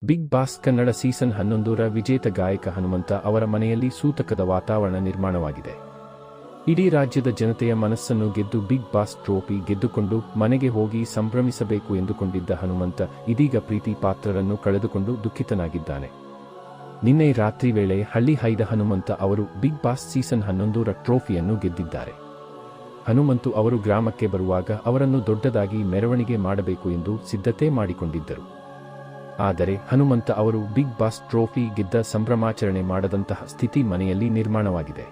Big boss Kannada season 11ರ ವಿಜೇತ ಗಾಯಕ ಹನುಮಂತ ಅವರ ಮನೆಯಲ್ಲಿ ಸೂತಕದ ವಾತಾವರಣ ನಿರ್ಮಾಣವಾಗಿದೆ. ಇಡೀ ರಾಜ್ಯದ ಜನತೆಯ ಮನಸ್ಸನ್ನು ಗೆದ್ದು ಬಿಗ್ ಬಾಸ್ ಟ್ರೋಫಿ ಗೆದ್ದುಕೊಂಡು ಮನೆಗೆ ಹೋಗಿ ಸಂಭ್ರಮಿಸಬೇಕು ಎಂದುಕೊಂಡಿದ್ದ ಹನುಮಂತ ಇದೀಗ ಪ್ರೀತಿ ಪಾತ್ರರನ್ನು ಕಳೆದುಕೊಂಡು ದುಃಖಿತನಾಗಿದ್ದಾನೆ. ನಿನ್ನೆ ರಾತ್ರಿ ವೇಳೆ ಹಳ್ಳಿ ಹೈದ ಹನುಮಂತ ಅವರು ಬಿಗ್ ಬಾಸ್ ಸೀಸನ್ 11ರ ಟ್ರೋಫಿಯನ್ನು ಗೆದ್ದಿದ್ದಾರೆ. ಹನುಮಂತು ಅವರು ಗ್ರಾಮಕ್ಕೆ ಬರುವಾಗ ಅವರನ್ನು ದೊಡ್ಡದಾಗಿ ಮೆರವಣಿಗೆ ಮಾಡಬೇಕು ಎಂದು ಸಿದ್ಧತೆ ಮಾಡಿಕೊಂಡಿದ್ದರು. ಆದರೆ ಹನುಮಂತ ಅವರು ಬಿಗ್ ಬಾಸ್ ಟ್ರೋಫಿ ಗೆದ್ದ ಸಂಭ್ರಮಾಚರಣೆ ಮಾಡದಂತಹ ಸ್ಥಿತಿ ಮನೆಯಲ್ಲಿ ನಿರ್ಮಾಣವಾಗಿದೆ.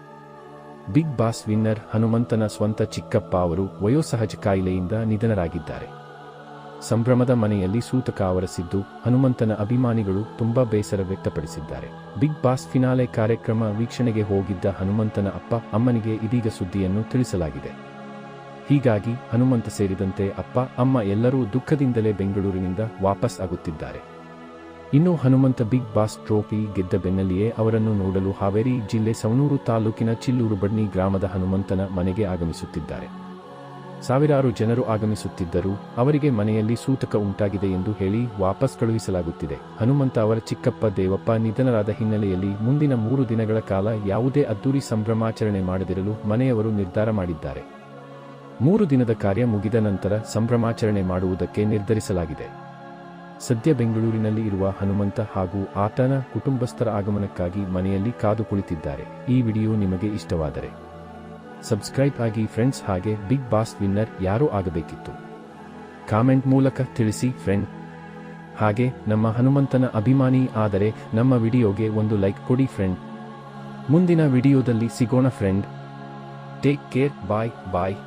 ಬಿಗ್ ಬಾಸ್ ವಿನ್ನರ್ ಹನುಮಂತನ ಸ್ವಂತ ಚಿಕ್ಕಪ್ಪ ಅವರು ವಯೋಸಹಜ ಕಾಯಿಲೆಯಿಂದ ನಿಧನರಾಗಿದ್ದಾರೆ. ಸಂಭ್ರಮದ ಮನೆಯಲ್ಲಿ ಸೂತಕ ಆವರಿಸಿದ್ದು ಹನುಮಂತನ ಅಭಿಮಾನಿಗಳು ತುಂಬಾ ಬೇಸರ ವ್ಯಕ್ತಪಡಿಸಿದ್ದಾರೆ. ಬಿಗ್ ಬಾಸ್ ಫಿನಾಲೆ ಕಾರ್ಯಕ್ರಮ ವೀಕ್ಷಣೆಗೆ ಹೋಗಿದ್ದ ಹನುಮಂತನ ಅಪ್ಪ ಅಮ್ಮನಿಗೆ ಇದೀಗ ಸುದ್ದಿಯನ್ನು ತಿಳಿಸಲಾಗಿದೆ. ಹೀಗಾಗಿ ಹನುಮಂತ ಸೇರಿದಂತೆ ಅಪ್ಪ ಅಮ್ಮ ಎಲ್ಲರೂ ದುಃಖದಿಂದಲೇ ಬೆಂಗಳೂರಿನಿಂದ ವಾಪಸ್ ಆಗುತ್ತಿದ್ದಾರೆ. ಇನ್ನು ಹನುಮಂತ ಬಿಗ್ ಬಾಸ್ ಟ್ರೋಫಿ ಗೆದ್ದ ಬೆನ್ನಲ್ಲಿಯೇ ಅವರನ್ನು ನೋಡಲು ಹಾವೇರಿ ಜಿಲ್ಲೆ ಸವಣೂರು ತಾಲೂಕಿನ ಚಿಲ್ಲೂರು ಬಡ್ನಿ ಗ್ರಾಮದ ಹನುಮಂತನ ಮನೆಗೆ ಆಗಮಿಸುತ್ತಿದ್ದಾರೆ. ಸಾವಿರಾರು ಜನರು ಆಗಮಿಸುತ್ತಿದ್ದರೂ ಅವರಿಗೆ ಮನೆಯಲ್ಲಿ ಸೂತಕ ಉಂಟಾಗಿದೆ ಎಂದು ಹೇಳಿ ವಾಪಸ್ ಕಳುಹಿಸಲಾಗುತ್ತಿದೆ. ಹನುಮಂತ ಅವರ ಚಿಕ್ಕಪ್ಪ ದೇವಪ್ಪ ನಿಧನರಾದ ಹಿನ್ನೆಲೆಯಲ್ಲಿ ಮುಂದಿನ 3 ದಿನಗಳ ಕಾಲ ಯಾವುದೇ ಅದ್ದೂರಿ ಸಂಭ್ರಮಾಚರಣೆ ಮಾಡದಿರಲು ಮನೆಯವರು ನಿರ್ಧಾರ ಮಾಡಿದ್ದಾರೆ. 3 ದಿನದ ಕಾರ್ಯ ಮುಗಿದ ನಂತರ ಸಂಭ್ರಮಾಚರಣೆ ಮಾಡುವುದಕ್ಕೆ ನಿರ್ಧರಿಸಲಾಗಿದೆ. ಸದ್ಯ ಬೆಂಗಳೂರಿನಲ್ಲಿ ಇರುವ ಹನುಮಂತ ಹಾಗೂ ಆತನ ಕುಟುಂಬಸ್ಥರ ಆಗಮನಕ್ಕಾಗಿ ಮನೆಯಲ್ಲಿ ಕಾದು ಕುಳಿತಿದ್ದಾರೆ. ಈ ವಿಡಿಯೋ ನಿಮಗೆ ಇಷ್ಟವಾದರೆ ಸಬ್ಸ್ಕ್ರೈಬ್ ಆಗಿ ಫ್ರೆಂಡ್ಸ್. ಹಾಗೆ ಬಿಗ್ ಬಾಸ್ ವಿನ್ನರ್ ಯಾರು ಆಗಬೇಕಿತ್ತು ಕಾಮೆಂಟ್ ಮೂಲಕ ತಿಳಿಸಿ ಫ್ರೆಂಡ್. ಹಾಗೆ ನಮ್ಮ ಹನುಮಂತನ ಅಭಿಮಾನಿ ಆದರೆ ನಮ್ಮ ವಿಡಿಯೋಗೆ ಒಂದು ಲೈಕ್ ಕೊಡಿ ಫ್ರೆಂಡ್. ಮುಂದಿನ ವಿಡಿಯೋದಲ್ಲಿ ಸಿಗೋಣ ಫ್ರೆಂಡ್. Take care. ಬಾಯ್ ಬಾಯ್.